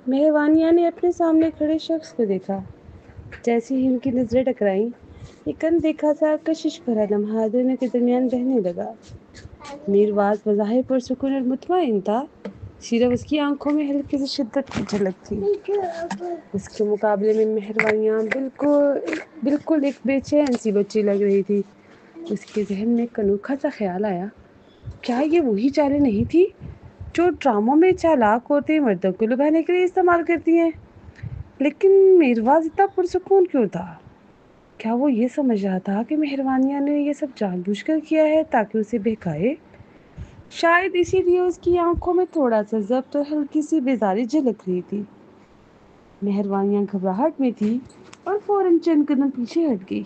مہروانیہ نے اپنے سامنے کھڑے شخص کو دیکھا۔ جیسے ہی ان کی نظریں ٹکرائیں، ایک اندیکھا سا کشش بھرا لمحہ دونوں کے درمیان بہنے لگا۔ میرواز بظاہر پرسکون اور مطمئن تھا، صرف اس کی آنکھوں میں ہلکی سی شدت کی جھلک تھی۔ اس کے مقابلے میں مہروانیہ بالکل ایک بے چین سی بچی لگ رہی تھی۔ اس کے ذہن میں ایک انوکھا سا خیال آیا، کیا یہ وہی چالیں نہیں تھی جو ڈراموں میں چالاک عورتیں مردوں کو لبھانے کے لیے استعمال کرتی ہیں؟ لیکن میرواز اتنا پرسکون کیوں تھا؟ کیا وہ یہ سمجھ رہا تھا کہ مہروانیہ نے یہ سب جان بوجھ کر کیا ہے تاکہ اسے بہکائے؟ شاید اسی لیے اس کی آنکھوں میں تھوڑا سا ضبط اور ہلکی سی بیزاری جھلک رہی تھی۔ مہروانیہ گھبراہٹ میں تھی اور فوراً چند قدم پیچھے ہٹ گئی۔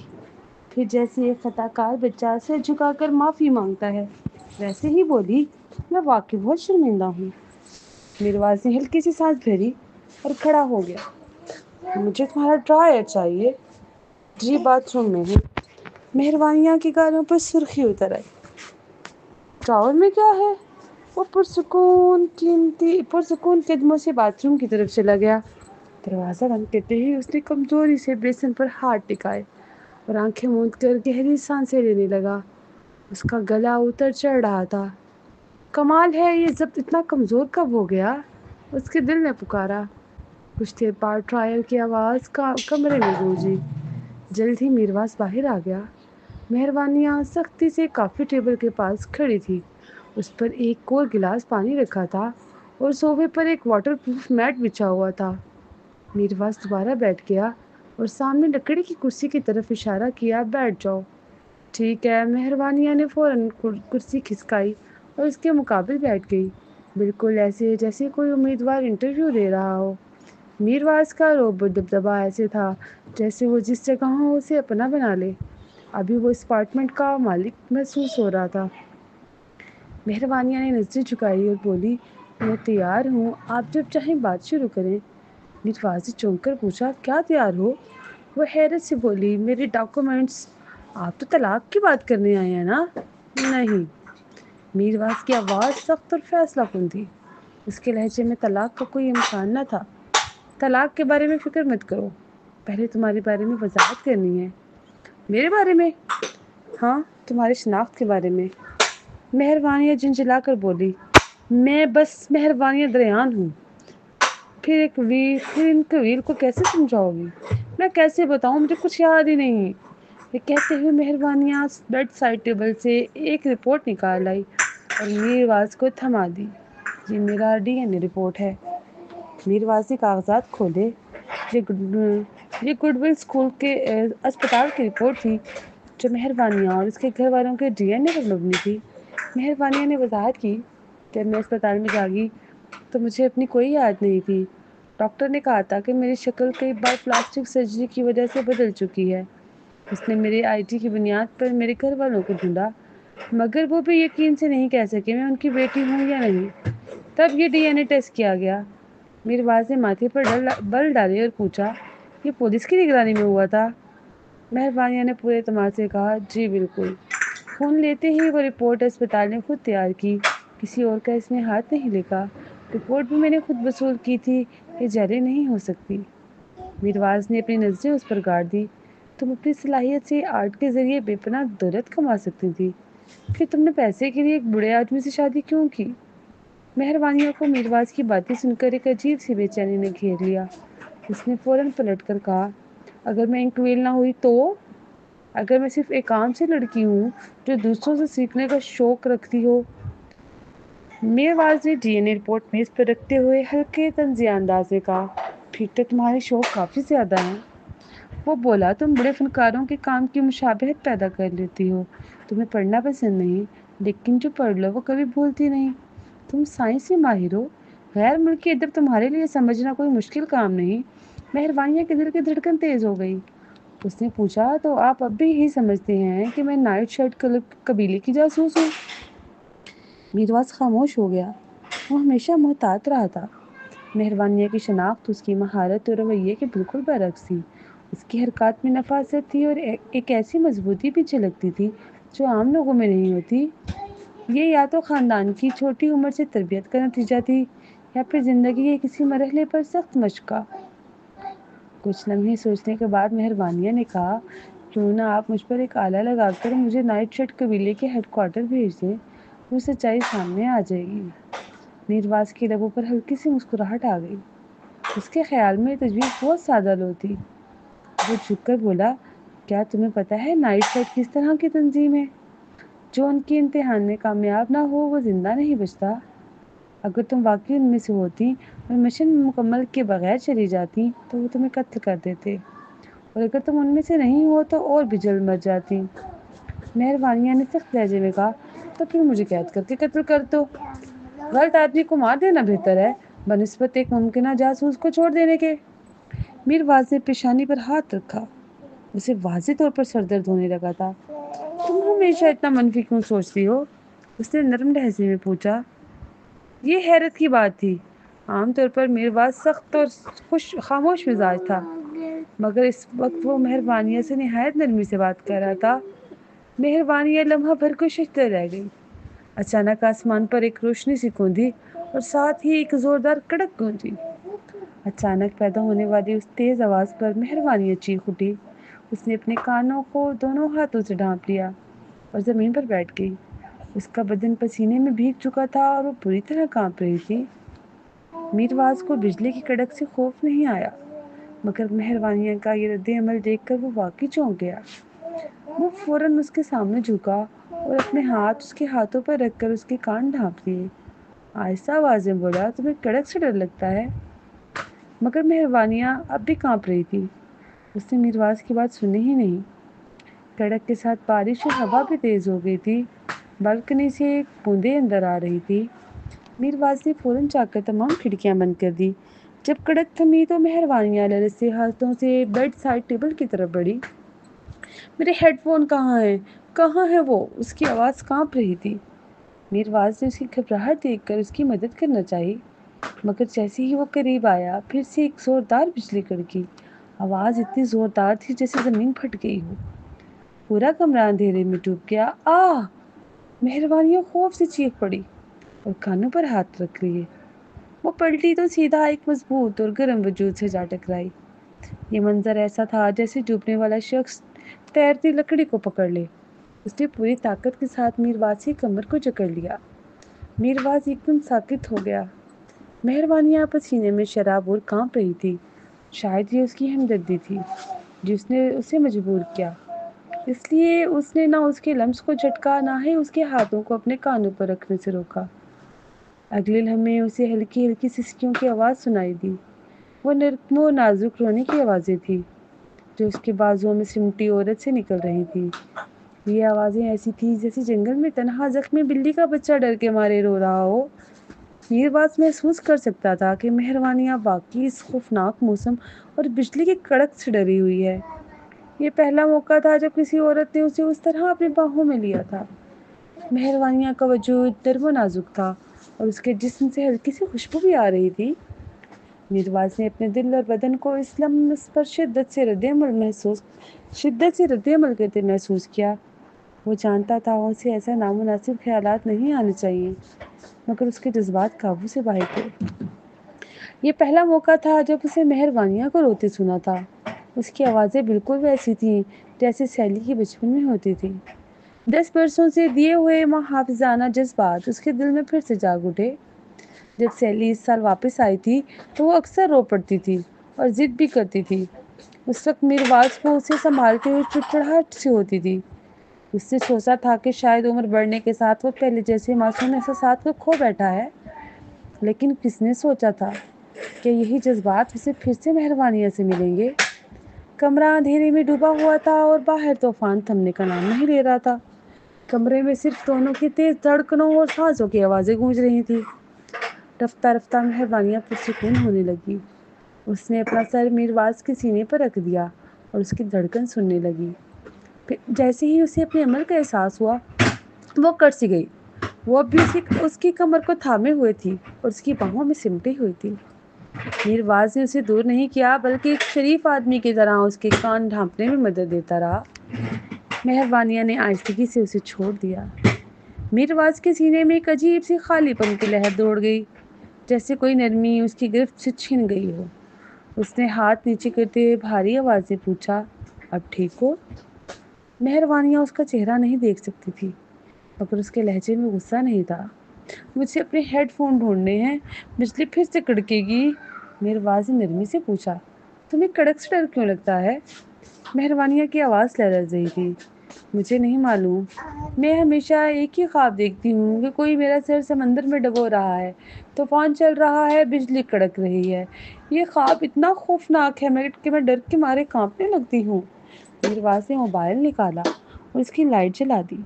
پھر جیسے ایک خطا کار بچہ سر جھکا کر معافی مانگتا ہے، ویسے ہی بولی، میں واقعی بہت شرمندہ ہوں۔ میرواز نے ہلکی سی سانس بھری اور کھڑا ہو گیا۔ مجھے تمہارا ڈرائر چاہیے، جی باتھ روم میں ہے۔ مہروانیہ کی گالوں پر سرخی اتر آئی۔ ڈراور میں کیا ہے؟ وہ پرسکون قدموں سے باتھ روم کی طرف چلا گیا۔ دروازہ بند کرتے ہی اس نے کمزوری سے بیسن پر ہاتھ ٹکائے اور آنکھیں موند کر گہری سانسیں لینے لگا۔ اس کا گلا اتر چڑھ رہا تھا۔ کمال ہے، یہ ضبط اتنا کمزور کب ہو گیا؟ اس کے دل نے پکارا۔ کچھ دیر بعد ڈرائر کی آواز کمرے میں گونجی۔ جلد ہی میرواز باہر آ گیا۔ مہروانیہ سختی سے کافی ٹیبل کے پاس کھڑی تھی۔ اس پر ایک اور گلاس پانی رکھا تھا اور صوفے پر ایک واٹر پروف میٹ بچھا ہوا تھا۔ میرواز دوبارہ بیٹھ گیا اور سامنے لکڑی کی کرسی کی طرف اشارہ کیا، بیٹھ جاؤ۔ ٹھیک ہے۔ مہروانیہ نے فوراً کرسی کھسکائی اور اس کے مقابل بیٹھ گئی، بالکل ایسے جیسے کوئی امیدوار انٹرویو دے رہا ہو۔ میرواز کا رعب و دبدبہ ایسے تھا جیسے وہ جس جگہ ہو اسے اپنا بنا لے۔ ابھی وہ اس اپارٹمنٹ کا مالک محسوس ہو رہا تھا۔ مہروانیہ نے نظریں جھکائی اور بولی، میں تیار ہوں، آپ جب چاہیں بات شروع کریں۔ میرواز نے چونک کر پوچھا، کیا تیار ہو؟ وہ حیرت سے بولی، میرے ڈاکومنٹس۔ آپ تو طلاق کی بات کرنے آئے ہیں نا؟ نہیں۔ میرواز کی آواز سخت اور فیصلہ کن تھی۔ اس کے لہجے میں طلاق کا کوئی امکان نہ تھا۔ طلاق کے بارے میں فکر مت کرو، پہلے تمہارے بارے میں وضاحت کرنی ہے۔ میرے بارے میں؟ ہاں، تمہاری شناخت کے بارے میں۔ مہروانیہ جھنجھلا کر بولی، میں بس مہروانیہ دریان ہوں۔ پھر ان قبیل کو کیسے سمجھاؤ گی؟ میں کیسے بتاؤں، مجھے کچھ یاد ہی نہیں۔ یہ کہتے ہوئے مہروانیہ بیڈ سائڈ ٹیبل سے ایک رپورٹ نکال آئی اور میرواز کو تھما دی۔ یہ میرا ڈی این اے رپورٹ ہے۔ میرواز نے کاغذات کھولے۔ یہ گڈ ول اسپتال کی رپورٹ تھی جو مہروانیہ اور اس کے گھر والوں کے ڈی این اے پر مبنی تھی۔ مہروانیہ نے وضاحت کی، جب میں اسپتال میں جاگی تو مجھے اپنی کوئی یاد نہیں تھی۔ ڈاکٹر نے کہا تھا کہ میری شکل کئی بار پلاسٹک سرجری کی وجہ سے بدل چکی ہے۔ اس نے میرے آئی ڈی کی بنیاد پر میرے گھر والوں کو ڈھونڈا، مگر وہ بھی یقین سے نہیں کہہ سکے میں ان کی بیٹی ہوں یا نہیں۔ تب یہ ڈی این اے ٹیسٹ کیا گیا۔ میرواز نے ماتھے پر بل ڈالے اور پوچھا، یہ پولیس کی نگرانی میں ہوا تھا؟ مہروانیہ نے پورے اعتماد سے کہا، جی بالکل۔ خون لیتے ہی وہ رپورٹ اسپتال نے خود تیار کی، کسی اور کا اس میں ہاتھ نہیں لگا۔ رپورٹ بھی میں نے خود وصول کی تھی، یہ جعلی نہیں ہو سکتی۔ میرواز نے اپنی نظریں اس پر گاڑ دی۔ تم اپنی صلاحیت سے آرٹ کے ذریعے بے پناہ دولت کما سکتی تھی، پھر تم نے پیسے کے لیے ایک بوڑھے آدمی سے شادی کیوں کی؟ مہروانیہ کو میرواز کی باتیں سن کر ایک عجیب سی بے چینی نے گھیر لیا۔ اس نے فوراً پلٹ کر کہا، اگر میں انکویل نہ ہوئی تو؟ اگر میں صرف ایک عام سی لڑکی ہوں جو دوسروں سے سیکھنے کا شوق رکھتی ہو؟ میرواز نے ڈی این اے رپورٹ میز پر رکھتے ہوئے ہلکے طنزیہ انداز میں کہا، پھر تو تمہارے شوق کافی زیادہ ہیں۔ وہ بولا، تم بڑے فنکاروں کے کام کی مشابہت پیدا کر لیتی ہو۔ تمہیں پڑھنا پسند نہیں، لیکن جو پڑھ لو وہ کبھی بھولتی نہیں۔ تم سائنس سے ماہر ہو، غیر ملکی ادب تمہارے لیے سمجھنا کوئی مشکل کام نہیں۔ مہروانیہ کے دل کی دھڑکن تیز ہو گئی۔ اس نے پوچھا، تو آپ اب بھی یہی سمجھتے ہیں کہ میں نائٹ شرٹ قبیلے کی جاسوس ہوں؟ میرواز خاموش ہو گیا۔ وہ ہمیشہ محتاط رہا تھا۔ مہروانیہ کی شناخت اس کی مہارت اور رویے کے بالکل برعکس تھی۔ اس کی حرکات میں نفاست تھی اور ایک ایسی مضبوطی بھی جھلکتی تھی جو عام لوگوں میں نہیں ہوتی۔ یہ یا تو خاندان کی چھوٹی عمر سے تربیت کا نتیجہ تھی یا پھر زندگی کے کسی مرحلے پر سخت مشق کا؟ کچھ لمحے سوچنے کے بعد مہربانیہ نے کہا، کیوں نہ آپ مجھ پر ایک آلہ لگا کر مجھے نائٹ شیڈ قبیلے کے ہیڈ کوارٹر بھیج دیں، وہ سچائی سامنے آ جائے گی۔ میرواز کے لبوں پر ہلکی سی مسکراہٹ آ گئی۔ اس کے خیال میں تجویز بہت سادہ لو تھی۔ وہ جھک کر بولا، کیا تمہیں پتہ ہے نائٹ شیڈ کس طرح کی تنظیم ہے؟ جو ان کے امتحان میں کامیاب نہ ہو وہ زندہ نہیں بچتا۔ اگر تم واقعی ان میں سے ہوتی اور مشن مکمل کے بغیر چلی جاتی تو وہ تمہیں قتل کر دیتے، اور اگر تم ان میں سے نہیں ہو تو اور بھی جلد مر جاتی۔ مہربانیہ نے سخت لہجے میں کہا، تو پھر مجھے قید کر کے قتل کر دو۔ غلط آدمی کو مار دینا بہتر ہے بنسبت ایک ممکنہ جاسوس کو چھوڑ دینے کے۔ میرواز نے پیشانی پر ہاتھ رکھا۔ اسے واضح طور پر سر درد ہونے لگا تھا۔ تم ہمیشہ اتنا منفی کیوں سوچتی ہو؟ اس نے نرم لہجے میں پوچھا۔ یہ حیرت کی بات تھی۔ عام طور پر میرواز سخت اور خاموش مزاج تھا، مگر اس وقت وہ مہربانیہ سے نہایت نرمی سے بات کر رہا تھا۔ مہربانیہ لمحہ بھر کو ششدر رہ گئی۔ اچانک آسمان پر ایک روشنی سی گونجی اور ساتھ ہی ایک زوردار کڑک گونجی۔ اچانک پیدا ہونے والی اس تیز آواز پر مہربانیہ چیخ اٹھی۔ اس نے اپنے کانوں کو دونوں ہاتھوں سے ڈھانپ لیا اور زمین پر بیٹھ گئی۔ اس کا بدن پسینے میں بھیگ چکا تھا اور وہ بری طرح کانپ رہی تھی۔ میرواز کو بجلی کی کڑک سے خوف نہیں آیا، مگر مہربانیہ کا یہ رد عمل دیکھ کر وہ واقعی چونک گیا۔ وہ فوراً اس کے سامنے جھکا اور اپنے ہاتھ اس کے ہاتھوں پر رکھ کر اس کے کان ڈھانپ لیے۔ آہستہ آواز میں بولا، تمہیں کڑک سے ڈر لگتا ہے؟ مگر مہربانیہ اب بھی کانپ رہی تھی۔ اس نے میرواز کی بات سنی ہی نہیں۔ کڑک کے ساتھ بارش اور ہوا بھی تیز ہو گئی تھی۔ بالکنی سے بوندیں اندر آ رہی تھی۔ میرواز نے فوراً جا کر تمام کھڑکیاں بند کر دی۔ جب کڑک تھمی تو مہربانیہ لرزتے ہاتھوں سے بیڈ سائڈ ٹیبل کی طرف بڑھی۔ میرے ہیڈ فون کہاں ہیں؟ کہاں ہے وہ؟ اس کی آواز کانپ رہی تھی۔ میرواز نے اس کی گھبراہٹ دیکھ کر اس کی مدد کرنا چاہی، مگر جیسے ہی وہ قریب آیا پھر سے ایک زوردار بجلی کڑکی۔ آواز اتنی زوردار تھی جیسے زمین پھٹ گئی ہو۔ پورا کمرہ اندھیرے میں ڈوب گیا۔ آہ! مہربانیہ خوف سے چیخ پڑی اور کانوں پر ہاتھ رکھ لیے۔ وہ پلٹی تو سیدھا ایک مضبوط اور گرم وجود سے جا ٹکرائی۔ یہ منظر ایسا تھا جیسے ڈوبنے والا شخص تیرتی لکڑی کو پکڑ لے۔ اس نے پوری طاقت کے ساتھ میرواز کی کمر کو جکڑ لیا۔ میرواز ایک دم ساکت ہو گیا۔ مہربانیہ پسینے میں شراب اور کانپ رہی تھی۔ شاید یہ اس کی ہمدردی تھی جس نے اسے مجبور کیا، اس لیے اس نے نہ اس کے لمس کو جھٹکا نہ ہی اس کے ہاتھوں کو اپنے کانوں پر رکھنے سے روکا۔ اگلے لمحے اسے ہلکی ہلکی سسکیوں کی آواز سنائی دی۔ وہ نرم و نازک رونے کی آوازیں تھیں جو اس کے بازوؤں میں سمٹی عورت سے نکل رہی تھی۔ یہ آوازیں ایسی تھیں جیسے جنگل میں تنہا زخمی بلی کا بچہ ڈر کے مارے رو رہا ہو۔ میرواز محسوس کر سکتا تھا کہ مہربانیہ واقعی اس خوفناک موسم اور بجلی کی کڑک سے ڈری ہوئی ہے۔ یہ پہلا موقع تھا جب کسی عورت نے اسے اس طرح اپنی باہوں میں لیا تھا۔ مہربانیہ کا وجود نرم و نازک تھا اور اس کے جسم سے ہلکی سی خوشبو بھی آ رہی تھی۔ میرواز نے اپنے دل اور بدن کو اس لمس پر شدت سے رد عمل کرتے محسوس کیا۔ وہ جانتا تھا اسے ایسا نامناسب خیالات نہیں آنے چاہیے، مگر اس کے جذبات قابو سے باہر تھے۔ یہ پہلا موقع تھا جب اسے مہربانیہ کو روتے سنا تھا۔ اس کی آوازیں بالکل ویسی تھیں جیسے سیلی کی بچپن میں ہوتی تھی۔ 10 برسوں سے دیے ہوئے محافظانہ جذبات اس کے دل میں پھر سے جاگ اٹھے۔ جب سیلی اس سال واپس آئی تھی تو وہ اکثر رو پڑتی تھی اور ضد بھی کرتی تھی۔ اس وقت میرواز کو اسے سنبھالتے ہوئے چڑچڑاہٹ سی ہوتی تھی۔ اس نے سوچا تھا کہ شاید عمر بڑھنے کے ساتھ وہ پہلے جیسے معصوم احساسات کو کھو بیٹھا ہے، لیکن کس نے سوچا تھا کہ یہی جذبات اسے پھر سے مہربانیہ سے ملیں گے۔ کمرہ اندھیرے میں ڈوبا ہوا تھا اور باہر طوفان تھمنے کا نام نہیں لے رہا تھا۔ کمرے میں صرف دونوں کی تیز دھڑکنوں اور سانسوں کی آوازیں گونج رہی تھیں۔ رفتہ رفتہ مہربانیہ پرسکون ہونے لگی۔ اس نے اپنا سر میرواز کے سینے پر رکھ دیا اور اس کی دھڑکن سننے لگی۔ پھر جیسے ہی اسے اپنے عمل کا احساس ہوا وہ کر سی گئی۔ وہ اب بھی اس کی کمر کو تھامے ہوئے تھی اور اس کی باہوں میں سمٹی ہوئی تھی۔ میرواز نے اسے دور نہیں کیا بلکہ ایک شریف آدمی کی طرح اس کے کان ڈھانپنے میں مدد دیتا رہا۔ مہربانیہ نے آہستگی سے اسے چھوڑ دیا۔ میرواز کے سینے میں ایک عجیب سی خالی پن کی لہر دوڑ گئی۔ جیسے کوئی نرمی اس کی گرفت سے چھن گئی ہو۔ اس نے ہاتھ نیچے کرتے ہوئے بھاری آواز سے پوچھا، اب ٹھیک ہو؟ مہروانیہ اس کا چہرہ نہیں دیکھ سکتی تھی، مگر اس کے لہجے میں غصہ نہیں تھا۔ مجھے اپنے ہیڈ فون ڈھونڈنے ہیں، بجلی پھر سے کڑکے گی؟ مہرواز نے نرمی سے پوچھا۔ تمہیں کڑک سے ڈر کیوں لگتا ہے؟ مہروانیہ کی آواز لرز رہی تھی۔ مجھے نہیں معلوم، میں ہمیشہ ایک ہی خواب دیکھتی ہوں کہ کوئی میرا سر سمندر میں ڈبو رہا ہے، طوفان چل رہا ہے، بجلی کڑک رہی ہے۔ یہ خواب اتنا خوفناک ہے کہ میں ڈر کے مارے کانپنے لگتی ہوں۔ مہرواز نے موبائل نکالا اور اس کی لائٹ جلا دی۔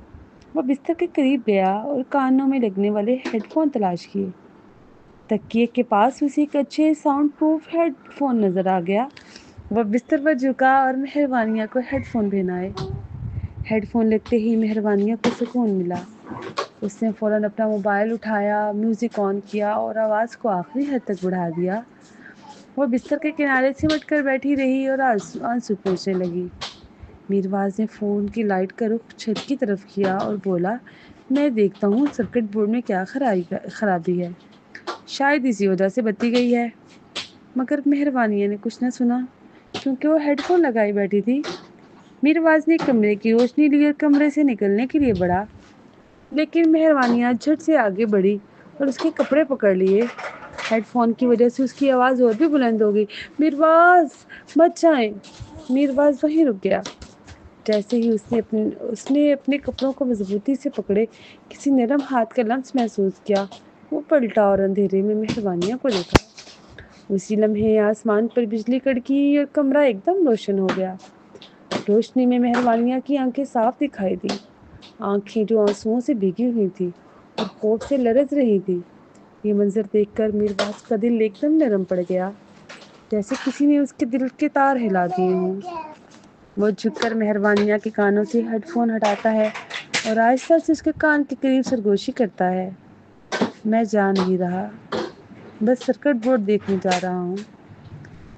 وہ بستر کے قریب گیا اور کانوں میں لگنے والے ہیڈ فون تلاش کیے۔ تکیے کے پاس اسے ایک اچھے ساؤنڈ پروف ہیڈ فون نظر آ گیا۔ وہ بستر پر جھکا اور مہروانیہ کو ہیڈ فون پہنائے۔ ہیڈ فون لگتے ہی مہروانیہ کو سکون ملا۔ اس نے فوراً اپنا موبائل اٹھایا، میوزک آن کیا اور آواز کو آخری حد تک بڑھا دیا۔ وہ بستر کے کنارے سمٹ کر بیٹھی رہی اور آنسو پوچھنے لگی۔ مہرواز نے فون کی لائٹ کا رخ چھت کی طرف کیا اور بولا، میں دیکھتا ہوں سرکٹ بورڈ میں کیا خرابی ہے، شاید اسی وجہ سے بتی گئی ہے۔ مگر مہروانیہ نے کچھ نہ سنا، کیونکہ وہ ہیڈ فون لگائی بیٹھی تھی۔ مہرواز نے کمرے کی روشنی لی اور کمرے سے نکلنے کے لیے بڑھا، لیکن مہروانیہ جھٹ سے آگے بڑھی اور اس کے کپڑے پکڑ لیے۔ ہیڈ فون کی وجہ سے اس کی آواز اور بھی بلند ہو گئی، مہرواز مت جائیں۔ مہرواز وہیں رک گیا۔ جیسے ہی اس نے اپنے کپڑوں کو مضبوطی سے پکڑے، کسی نرم ہاتھ کا لمس محسوس کیا۔ وہ پلٹا اور اندھیرے میں مہروانیہ کو دیکھا۔ اسی لمحے آسمان پر بجلی کڑکی اور کمرہ ایک دم روشن ہو گیا۔ روشنی میں مہروانیہ کی آنکھیں صاف دکھائی دیں، آنکھیں جو آنسوؤں سے بھیگی ہوئی تھیں اور خوف سے لرز رہی تھی۔ یہ منظر دیکھ کر مہرواز کا دل ایک دم نرم پڑ گیا، جیسے کسی نے اس کے دل کے تار ہلا دیے ہوں۔ وہ جھک کر مہروانیہ کے کانوں سے ہیڈ فون ہٹاتا ہے اور آہستہ سے اس کے کان کے قریب سرگوشی کرتا ہے۔ میں جا نہیں رہا، بس سرکٹ بورڈ دیکھنے جا رہا ہوں۔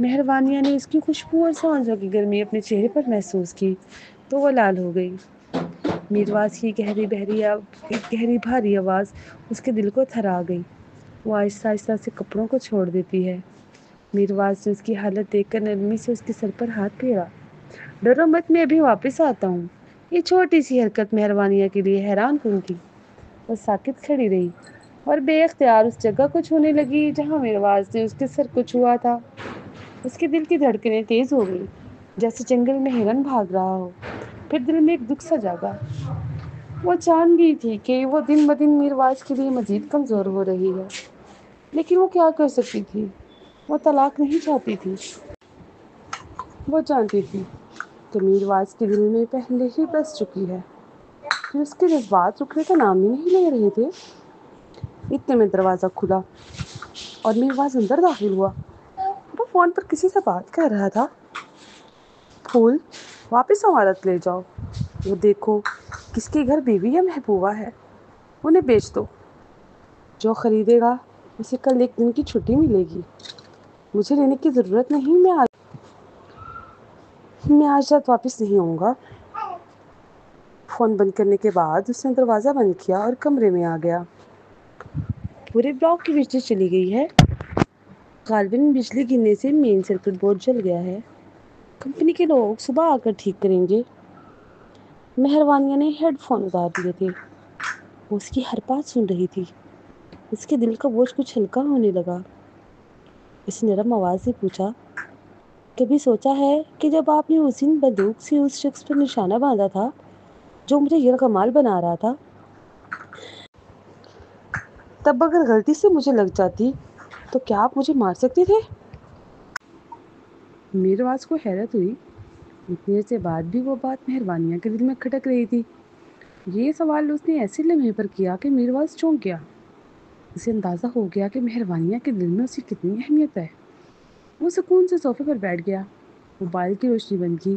مہروانیہ نے اس کی خوشبو اور سانسوں کی گرمی اپنے چہرے پر محسوس کی تو وہ لال ہو گئی۔ مہرواز کی گہری بھاری آواز اس کے دل کو تھرا گئی۔ وہ آہستہ آہستہ سے کپڑوں کو چھوڑ دیتی ہے۔ مہرواز نے اس کی حالت دیکھ کر نرمی سے اس کے سر پر ہاتھ پھیرا۔ ڈرو مت، میں ابھی واپس آتا ہوں۔ یہ چھوٹی سی حرکت مہروانیہ کے لیے حیران کن تھی۔ وہ ساکت کھڑی رہی اور بے اختیار اس جگہ کو چھونے لگی جہاں مہرواز نے اس کے سر کو چھوا تھا۔ اس کے دل کی دھڑکنیں تیز ہو گئی، جیسے جنگل میں ہرن بھاگ رہا ہو۔ پھر دل میں ایک دکھ سا جاگا۔ وہ جان گئی تھی کہ وہ دن بدن مہرواز کے لیے مزید کمزور ہو رہی ہے، لیکن وہ کیا کر سکتی تھی؟ وہ طلاق نہیں چاہتی تھی۔ وہ جانتی تھی کہ مہرواز کے دل میں پہلے ہی بس چکی ہے، پھر اس کے جذبات رکنے کا نام ہی نہیں لے رہے تھے۔ اتنے میں دروازہ کھلا اور مہرواز اندر داخل ہوا۔ وہ فون پر کسی سے بات کر رہا تھا۔ پھول واپس امارت لے جاؤ، وہ دیکھو کس کے گھر بیوی یا محبوبہ ہے، انہیں بیچ دو، جو خریدے گا اسے کل ایک دن کی چھٹی ملے گی۔ مجھے لینے کی ضرورت نہیں، میں آج رات واپس نہیں آؤں گا۔ فون بند کرنے کے بعد اس نے دروازہ بند کیا اور کمرے میں آ گیا۔ پورے بلاک کی بجلی چلی گئی ہے، غالباً بجلی گرنے سے مین سرکٹ بورڈ جل گیا ہے۔ کمپنی کے لوگ صبح آ کر ٹھیک کریں گے۔ مہروانیہ نے ہیڈ فون اتار دیے تھے۔ وہ اس کی ہر بات سن رہی تھی۔ اس کے دل کا بوجھ کچھ ہلکا ہونے لگا۔ اس نرم آواز سے پوچھا، کبھی سوچا ہے کہ جب آپ نے اس دن بندوق سے اس شخص پر نشانہ باندھا تھا جو مجھے یرغمال بنا رہا تھا، تب اگر غلطی سے مجھے لگ جاتی تو کیا آپ مجھے مار سکتے تھے؟ مہرواز کو حیرت ہوئی۔ اتنے عرصے بعد بھی وہ بات مہروانیہ کے دل میں کھٹک رہی تھی۔ یہ سوال اس نے ایسے لمحے پر کیا کہ مہرواز چونک گیا۔ اسے اندازہ ہو گیا کہ مہروانیہ کے دل میں اس کی کتنی اہمیت ہے۔ وہ سکون سے صوفے پر بیٹھ گیا، موبائل کی روشنی بند کی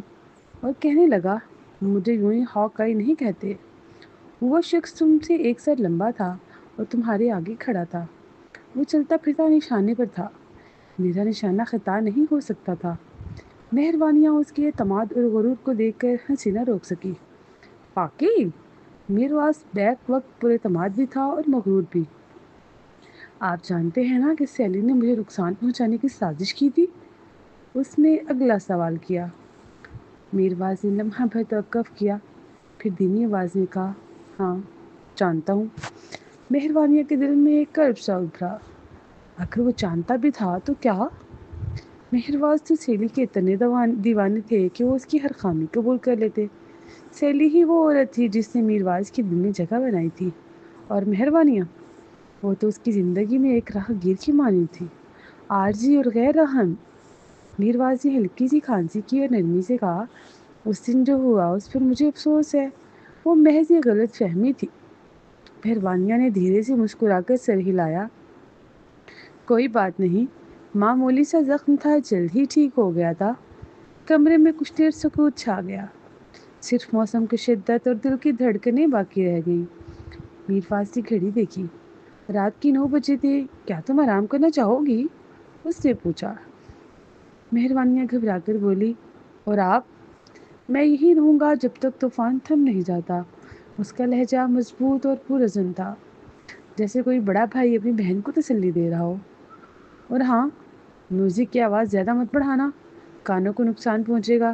اور کہنے لگا، مجھے یوں ہی ہاک آئی نہیں کہتے۔ وہ شخص تم سے ایک سر لمبا تھا اور تمہارے آگے کھڑا تھا۔ وہ چلتا پھرتا نشانے پر تھا، میرا نشانہ خطا نہیں ہو سکتا تھا۔ مہروانیہ اس کے اعتماد اور غرور کو دیکھ کر ہنسی نہ روک سکی۔ واقعی مہرواز بیک وقت پر اعتماد بھی تھا اور مغرور بھی۔ آپ جانتے ہیں نا کہ سیلی نے مجھے نقصان پہنچانے کی سازش کی تھی؟ اس نے اگلا سوال کیا۔ میرواز نے لمحہ بھر توقف کیا، پھر دھیمی آواز میں کہا، ہاں جانتا ہوں۔ مہروانیہ کے دل میں ایک کرب سا ابھرا۔ اگر وہ جانتا بھی تھا تو کیا؟ مہرواز تو سیلی کے اتنے دیوانے تھے کہ وہ اس کی ہر خامی قبول کر لیتے۔ سیلی ہی وہ عورت تھی جس نے میرواز کے دل میں جگہ بنائی تھی، اور مہروانیہ، وہ تو اس کی زندگی میں ایک راہ گیر کی مانند تھی، عارضی اور غیر رحم۔ میرواز نے ہلکی سی کھانسی کی اور نرمی سے کہا، اس دن جو ہوا اس پر مجھے افسوس ہے، وہ محض ایک غلط فہمی تھی۔ مہروانیہ نے دھیرے سے مسکرا کر سر ہلایا، کوئی بات نہیں، معمولی سا زخم تھا، جلد ہی ٹھیک ہو گیا تھا۔ کمرے میں کچھ دیر سکوت چھا گیا، صرف موسم کی شدت اور دل کی دھڑکنیں باقی رہ گئیں۔ میرواز نے گھڑی دیکھی، رات کی 9 بجے تھے۔ کیا تم آرام کرنا چاہو گی؟ اس نے پوچھا۔ مہروانیہ گھبرا کر بولی، اور آپ؟ میں یہی رہوں گا جب تک طوفان تھم نہیں جاتا۔ اس کا لہجہ مضبوط اور پرعزم تھا، جیسے کوئی بڑا بھائی اپنی بہن کو تسلی دے رہا ہو۔ اور ہاں، میوزک کی آواز زیادہ مت بڑھانا، کانوں کو نقصان پہنچے گا۔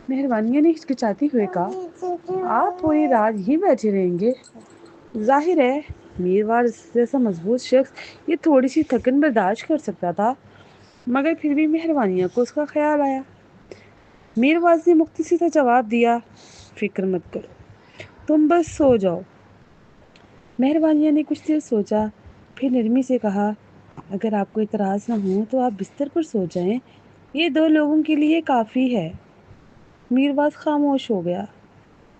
مہروانیہ نے ہچکچاتے ہوئے کہا، آپ پوری رات یہیں بیٹھے رہیں گے؟ ظاہر ہے میرواز جیسا مضبوط شخص یہ تھوڑی سی تھکن برداشت کر سکتا تھا، مگر پھر بھی مہروانیہ کو اس کا خیال آیا۔ میرواز نے مختصر سا جواب دیا، فکر مت کرو، تم بس سو جاؤ۔ مہروانیہ نے کچھ دیر سوچا، پھر نرمی سے کہا، اگر آپ کو اعتراض نہ ہو تو آپ بستر پر سو جائیں، یہ 2 لوگوں کے لیے کافی ہے۔ میرواز خاموش ہو گیا۔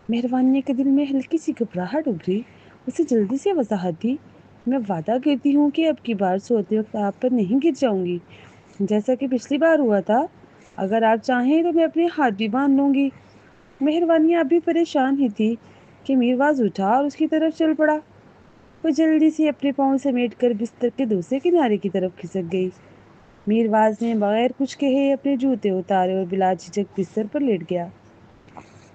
مہروانیہ کے دل میں ہلکی سی گھبراہٹ ابھری۔ اسے جلدی سے وضاحت دی، میں وعدہ کرتی ہوں کہ اب کی بار سوتے وقت آپ پر نہیں گر جاؤں گی، جیسا کہ پچھلی بار ہوا تھا۔ اگر آپ چاہیں تو میں اپنے ہاتھ بھی باندھ لوں گی۔ مہروانیہ اب بھی پریشان ہی تھی کہ میرواز اٹھا اور اس کی طرف چل پڑا۔ وہ جلدی سے اپنے پاؤں سمیٹ کر بستر کے دوسرے کنارے کی طرف کھسک گئی۔ میرواز نے بغیر کچھ کہے اپنے جوتے اتارے اور بلا جھجک بستر پر لیٹ گیا۔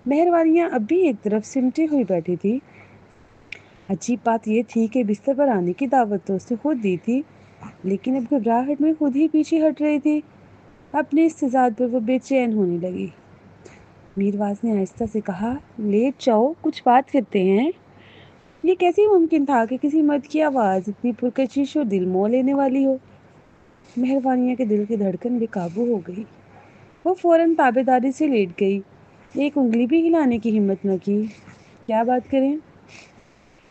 مہروانیہ اب بھی ایک طرف سمٹی ہوئی بیٹھی تھی۔ عجیب بات یہ تھی کہ بستر پر آنے کی دعوت تو اس نے خود دی تھی، لیکن اب گھبراہٹ میں خود ہی پیچھے ہٹ رہی تھی۔ اپنے استعداد پر وہ بے چین ہونے لگی۔ میرواز نے آہستہ سے کہا، لیٹ جاؤ، کچھ بات کرتے ہیں۔ یہ کیسے ممکن تھا کہ کسی مرد کی آواز اتنی پرکشش اور دل موہ لینے والی ہو؟ مہروانیہ کے دل کی دھڑکن بے قابو ہو گئی۔ وہ فوراً تابے داری سے لیٹ گئی، ایک انگلی بھی ہلانے کی ہمت نہ کی۔ کیا بات کریں؟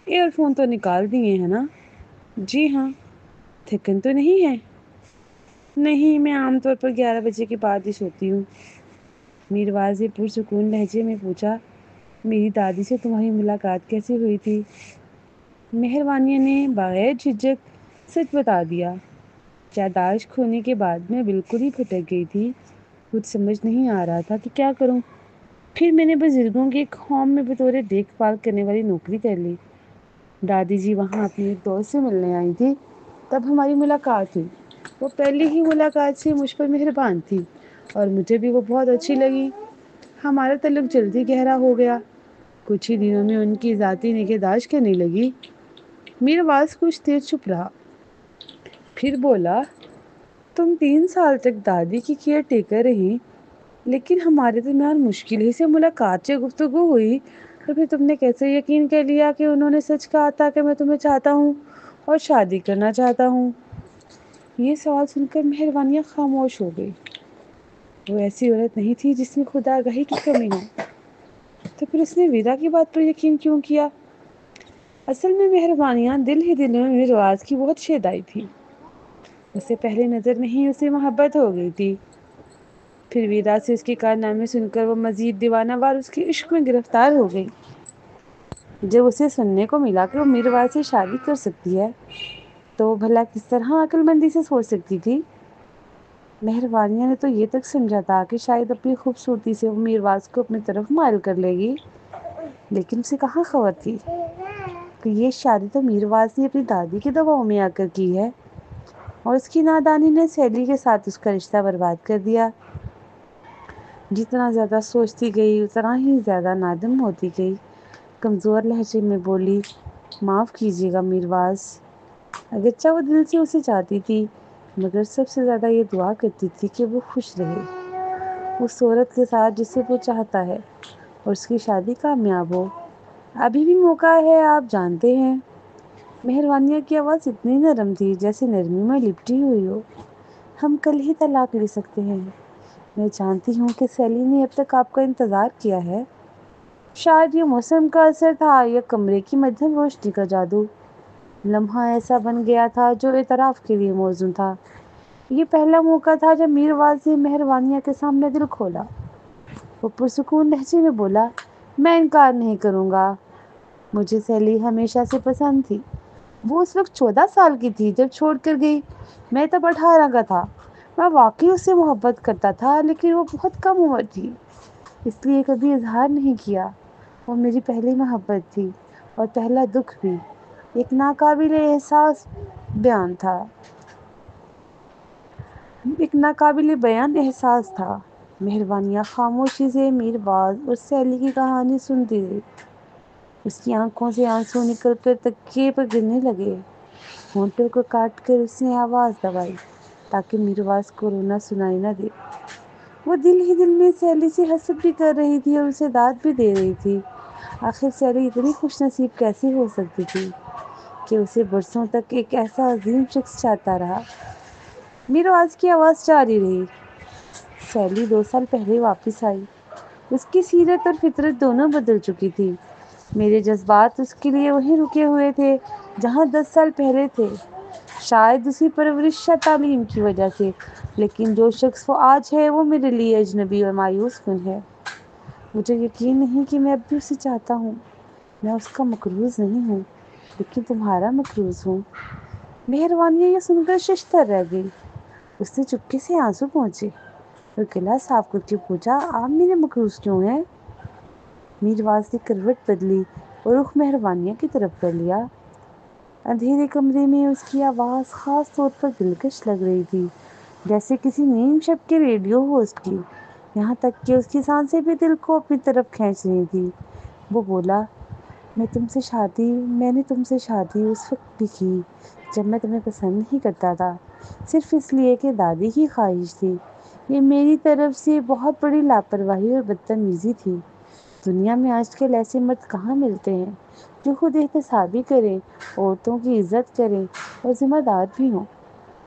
ایئر فون تو نکال دیے ہیں نا؟ جی ہاں۔ تھکن تو نہیں ہے؟ نہیں، میں عام طور پر 11 بجے کے بعد ہی سوتی ہوں۔ میرواز نے پرسکون لہجے میں پوچھا، میری دادی سے تمہاری ملاقات کیسے ہوئی تھی؟ مہروانیہ نے بغیر جھجک سچ بتا دیا، یادداشت کھونے کے بعد میں بالکل ہی بھٹک گئی تھی، کچھ سمجھ نہیں آ رہا تھا کہ کیا کروں۔ پھر میں نے بزرگوں کے ایک قوم میں بطور دیکھ بھال کرنے والی نوکری کر لی۔ دادی جی وہاں اپنی ایک دوست سے ملنے آئی تھی، تب ہماری ملاقات ہوئی۔ وہ پہلی ہی ملاقات سے مجھ پر مہربان تھی اور مجھے بھی وہ بہت اچھی لگی۔ ہمارا تعلق جلدی گہرا ہو گیا۔ کچھ ہی دنوں میں ان کی ذاتی نگہداشت کرنے لگی۔ میرواز کچھ دیر چپ رہا، پھر بولا، تم 3 سال تک دادی کی کیئر ٹیکر رہی، لیکن ہمارے درمیان مشکل ہی سے ملاقات سے گفتگو ہوئی، تو پھر تم نے کیسے یقین کر لیا کہ انہوں نے سچ کہا تھا کہ میں تمہیں چاہتا ہوں اور شادی کرنا چاہتا ہوں؟ یہ سوال سن کر مہروانیہ خاموش ہو گئی۔ وہ ایسی عورت نہیں تھی جس میں خدا گاہی کی کمی ہو، تو پھر اس نے ویرا کی بات پر یقین کیوں کیا؟ اصل میں مہربانیہ دل ہی دل میں میرواز کی بہت شیدائی تھی۔ اسے پہلے نظر میں ہی اسے محبت ہو گئی تھی۔ پھر ویرا سے اس کے کارنامے سن کر وہ مزید دیوانہ وار اس کے عشق میں گرفتار ہو گئی۔ جب اسے سننے کو ملا کہ وہ میرواز سے شادی کر سکتی ہے، تو وہ بھلا کس طرح عقل مندی سے سوچ سکتی تھی؟ مہروانیہ نے تو یہ تک سمجھا تھا کہ شاید اپنی خوبصورتی سے وہ میرواز کو اپنی طرف مائل کر لے گی، لیکن اسے کہاں خبر تھی کہ یہ شادی تو میرواز نے اپنی دادی کے دباؤ میں آ کر کی ہے، اور اس کی نادانی نے سیلی کے ساتھ اس کا رشتہ برباد کر دیا۔ جتنا زیادہ سوچتی گئی اتنا ہی زیادہ نادم ہوتی گئی۔ کمزور لہجے میں بولی، معاف کیجیے گا میرواز، اگرچہ وہ دل سے اسے چاہتی تھی، مگر سب سے زیادہ یہ دعا کرتی تھی کہ وہ خوش رہے اس عورت کے ساتھ جسے وہ چاہتا ہے، اور اس کی شادی کامیاب ہو۔ ابھی بھی موقع ہے، آپ جانتے ہیں۔ مہروانیہ کی آواز اتنی نرم تھی جیسے نرمی میں لپٹی ہوئی ہو۔ ہم کل ہی طلاق لے سکتے ہیں۔ میں جانتی ہوں کہ سیلی نے اب تک آپ کا انتظار کیا ہے۔ شاید یہ موسم کا اثر تھا یا کمرے کی مدھم روشنی کا جادو۔ لمحہ ایسا بن گیا تھا جو اعتراف کے لیے موزوں تھا۔ یہ پہلا موقع تھا جب میر واضح مہروانیہ کے سامنے دل کھولا۔ وہ پرسکون لہجے میں بولا، میں انکار نہیں کروں گا، مجھے سیلی ہمیشہ سے پسند تھی۔ وہ اس وقت 14 سال کی تھی جب چھوڑ کر گئی، میں تب 18 کا تھا۔ میں واقعی اس سے محبت کرتا تھا، لیکن وہ بہت کم عمر تھی، اس لیے کبھی اظہار نہیں کیا۔ وہ میری پہلی محبت تھی، اور پہلا دکھ بھی ایک ناقابل بیان احساس تھا۔ مہروانیہ خاموشی سے میر باز اور سیلی کی کہانی سنتی رہی۔ اس کی آنکھوں سے آنسو نکل کر تکیے پر گرنے لگے۔ ہونٹوں کو کاٹ کر اس نے آواز دبائی تاکہ میرواز کو رونا سنائی نہ دے۔ وہ دل ہی دل میں سیلی سے حسد بھی کر رہی تھی اور اسے داد بھی دے رہی تھی۔ آخر سیلی اتنی خوش نصیب کیسے ہو سکتی تھی کہ اسے برسوں تک ایک ایسا عظیم شخص چاہتا رہا۔ میرواز کی آواز جاری رہی، سیلی 2 سال پہلے واپس آئی۔ اس کی سیرت اور فطرت دونوں بدل چکی تھی۔ میرے جذبات اس کے لیے وہیں رکے ہوئے تھے جہاں 10 سال پہلے تھے، شاید اسی پرورش یا تعلیم کی وجہ سے، لیکن جو شخص وہ آج ہے وہ میرے لیے اجنبی اور مایوس کن ہے۔ مجھے یقین نہیں کہ میں اب بھی اسے چاہتا ہوں۔ میں اس کا مقروض نہیں ہوں، لیکن تمہارا مقروض ہوں۔ مہروانیہ یہ سن کر ششدر رہ گئی۔ اس نے چپکے سے آنسو پہنچے اور گلا صاف کر کے پوچھا، آپ میرے مقروض کیوں ہیں؟ میرواز نے کروٹ بدلی اور رخ مہروانیہ کی طرف کر لیا۔ اندھیرے کمرے میں اس کی آواز خاص طور پر دلکش لگ رہی تھی، جیسے کسی نیم شب کے ریڈیو ہوسٹ کی، یہاں تک کہ اس کی سانسیں بھی دل کو اپنی طرف کھینچ رہی تھی۔ وہ بولا، میں نے تم سے شادی اس وقت بھی کی جب میں تمہیں پسند نہیں کرتا تھا، صرف اس لیے کہ دادی کی خواہش تھی۔ یہ میری طرف سے بہت بڑی لاپرواہی اور بدتمیزی تھی۔ دنیا میں آج کل ایسے مرد کہاں ملتے ہیں جو خود احتسابی کریں، عورتوں کی عزت کریں اور ذمہ دار بھی ہوں،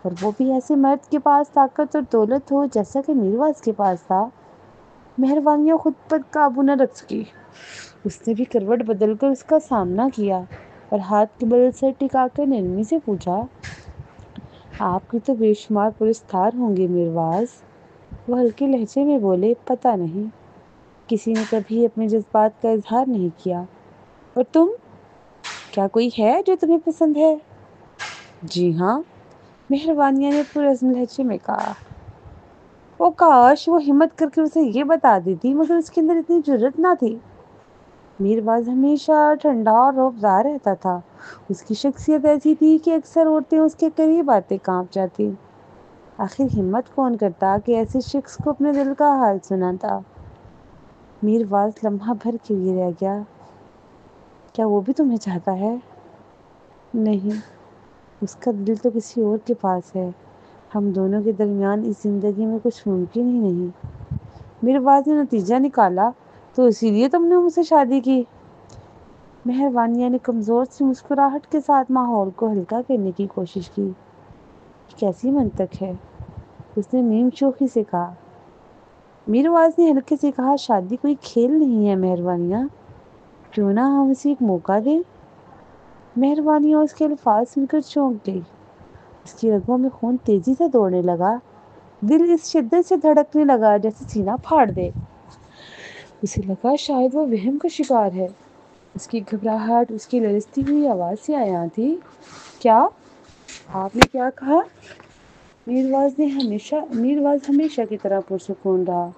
اور وہ بھی ایسے مرد کے پاس طاقت اور دولت ہو جیسا کہ میرواز کے پاس تھا۔ مہروانیہ خود پر قابو نہ رکھ سکی۔ اس نے بھی کروٹ بدل کر اس کا سامنا کیا اور ہاتھ کے بل سر ٹکا کر نرمی سے پوچھا، آپ کے تو بے شمار پرستار ہوں گے میرواز؟ وہ ہلکے لہجے میں بولے، پتہ نہیں، کسی نے کبھی اپنے جذبات کا اظہار نہیں کیا۔ اور تم؟ کیا کوئی ہے جو تمہیں پسند ہے؟ جی ہاں، مہروانیہ نے پرعزم لہجے میں کہا۔ او کاش وہ ہمت کر کے اسے یہ بتا دیتی، مگر اس کے اندر اتنی جرأت نہ تھی۔ میرواز ہمیشہ ٹھنڈا اور رعبدار رہتا تھا۔ اس کی شخصیت ایسی تھی کہ اکثر عورتیں اس کے قریب آتے کانپ جاتی۔ آخر ہمت کون کرتا کہ ایسے شخص کو اپنے دل کا حال سناتا؟ میرواز لمحہ بھر کے لیے رہ گیا۔ کیا وہ بھی تمہیں چاہتا ہے؟ نہیں، اس کا دل تو کسی اور کے پاس ہے۔ ہم دونوں کے درمیان اس زندگی میں کچھ ممکن ہی نہیں۔ میرواز نے نتیجہ نکالا، تو اسی لیے تم نے مجھ سے شادی کی؟ مہروانیہ نے کمزور سی مسکراہٹ کے ساتھ ماحول کو ہلکا کرنے کی کوشش کی۔ کیسی منطق ہے؟ اس نے نیم شوخی سے کہا۔ میرواز نے ہلکے سے کہا، شادی کوئی کھیل نہیں ہے مہروانیہ، کیوں نہ ہم اسے ایک موقع دیں؟ مہروانیہ اس کے الفاظ سن کر چونک گئی۔ اس کی رگوں میں خون تیزی سے دوڑنے لگا، دل اس شدت سے دھڑکنے لگا جیسے سینہ پھاڑ دے۔ اسے لگا شاید وہ وہم کا شکار ہے۔ اس کی گھبراہٹ اس کی لرزتی ہوئی آواز سے عیاں تھی۔ کیا؟ آپ نے کیا کہا؟ میرواز ہمیشہ کی طرح پرسکون رہا۔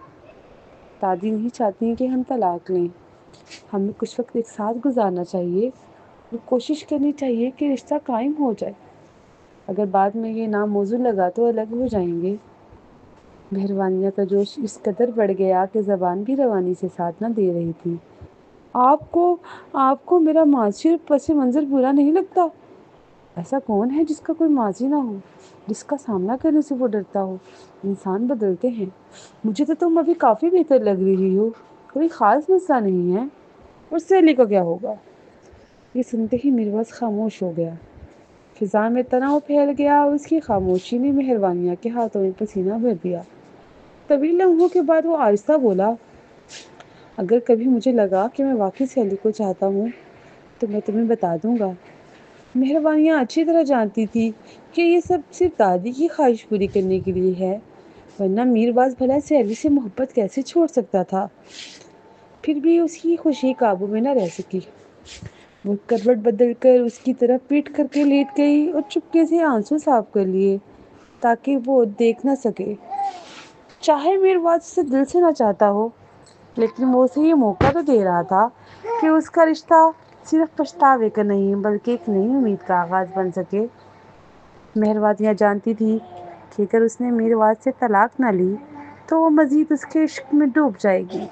دادی نہیں چاہتی کہ ہم طلاق لیں۔ ہمیں کچھ وقت ایک ساتھ گزارنا چاہیے اور کوشش کرنی چاہیے کہ رشتہ قائم ہو جائے۔ اگر بعد میں یہ ناموزوں لگا تو الگ ہو جائیں گے۔ مہروانیہ کا جوش اس قدر بڑھ گیا کہ زبان بھی روانی سے ساتھ نہ دے رہی تھی۔ آپ کو میرا معاشی اور پس منظر برا نہیں لگتا؟ ایسا کون ہے جس کا کوئی ماضی نہ ہو، جس کا سامنا کرنے سے وہ ڈرتا ہو؟ انسان بدلتے ہیں۔ مجھے تو تم ابھی کافی بہتر لگ رہی ہو، کوئی خاص مسئلہ نہیں ہے؟ اور سہیلی کا کیا ہوگا؟ یہ سنتے ہی میرواز خاموش ہو گیا۔ فضا میں تناؤ پھیل گیا اور اس کی خاموشی نے مہروانیہ کے ہاتھوں میں پسینہ بھر دیا۔ طویل لمحوں کے بعد وہ آہستہ بولا، اگر کبھی مجھے لگا کہ میں واقعی سہیلی کو چاہتا ہوں تو میں تمہیں بتا دوں گا۔ مہروانیہ اچھی طرح جانتی تھی کہ یہ سب صرف دادی کی خواہش پوری کرنے کے لیے ہے، ورنہ میرباز بھلا سہیلی سے محبت کیسے چھوڑ سکتا تھا؟ پھر بھی اس کی خوشی قابو میں نہ رہ سکی۔ وہ کروٹ بدل کر اس کی طرف پیٹ کر کے لیٹ گئی اور چپکے سے آنسو صاف کر لیے تاکہ وہ دیکھ نہ سکے۔ چاہے میرباز اسے دل سے نہ چاہتا ہو، لیکن وہ اسے یہ موقع تو دے رہا تھا کہ اس کا رشتہ صرف پچھتاوے کا نہیں بلکہ ایک نئی امید کا آغاز بن سکے۔ مہروانیہ جانتی تھی کہ اگر اس نے میرواز سے طلاق نہ لی تو وہ مزید اس کے عشق میں ڈوب جائے گی،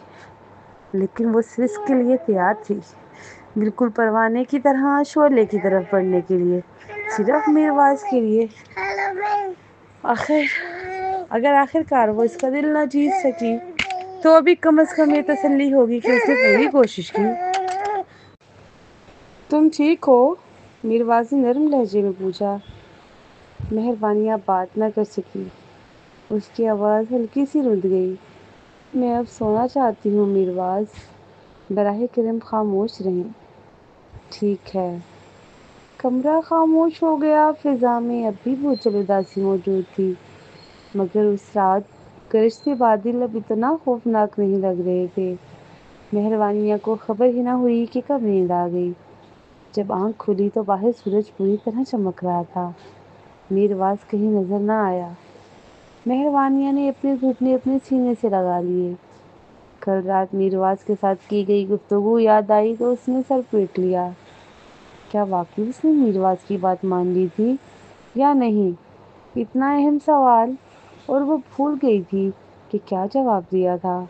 لیکن وہ اس رسک کے لیے تیار تھی، بالکل پروانے کی طرح شعلے کی طرف بڑھنے کے لیے، صرف میرواز کے لیے۔ اگر آخر کار وہ اس کا دل نہ جیت سکی تو ابھی کم از کم یہ تسلی ہوگی کہ اس نے پوری کوشش کی۔ تم ٹھیک ہو؟ میرواز نے نرم لہجے میں پوچھا۔ مہروانیہ بات نہ کر سکی، اس کی آواز ہلکی سی رند گئی۔ میں اب سونا چاہتی ہوں میرواز، براہ کرم خاموش رہیں۔ ٹھیک ہے۔ کمرہ خاموش ہو گیا۔ فضا میں اب بھی بھوچل اداسی موجود تھی، مگر اس رات گرجتے بادل اب اتنا خوفناک نہیں لگ رہے تھے۔ مہروانیہ کو خبر ہی نہ ہوئی کہ کب نیند آ گئی۔ جب آنکھ کھلی تو باہر سورج پوری طرح چمک رہا تھا۔ میرواز کہیں نظر نہ آیا۔ مہروانیہ نے اپنے گھٹنے اپنے سینے سے لگا لیے۔ کل رات میرواز کے ساتھ کی گئی گفتگو یاد آئی تو اس نے سر پیٹ لیا۔ کیا واقعی اس نے میرواز کی بات مان لی تھی یا نہیں؟ اتنا اہم سوال، اور وہ بھول گئی تھی کہ کیا جواب دیا تھا۔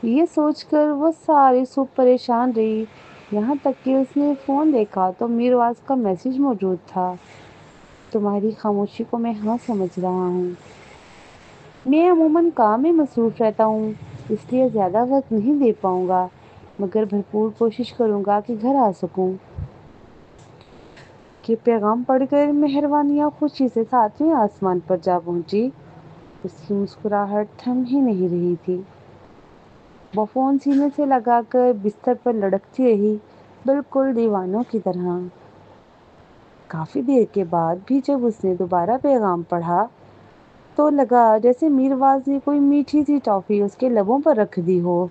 یہ سوچ کر وہ ساری صبح پریشان رہی، یہاں تک کہ اس نے فون دیکھا تو میرواز کا میسج موجود تھا، تمہاری خاموشی کو میں ہاں سمجھ رہا ہوں۔ میں عموماً کام میں مصروف رہتا ہوں، اس لیے زیادہ وقت نہیں دے پاؤں گا، مگر بھرپور کوشش کروں گا کہ گھر آ سکوں۔ یہ پیغام پڑھ کر مہروانیہ خوشی سے ساتویں آسمان پر جا پہنچی۔ اس کی مسکراہٹ تھم ہی نہیں رہی تھی۔ وہ فون سینے سے لگا کر بستر پر لڑکتی رہی، بالکل دیوانوں کی طرح۔ کافی دیر کے بعد بھی جب اس نے دوبارہ پیغام پڑھا تو لگا جیسے میرواز نے کوئی میٹھی سی ٹافی اس کے لبوں پر رکھ دی ہو۔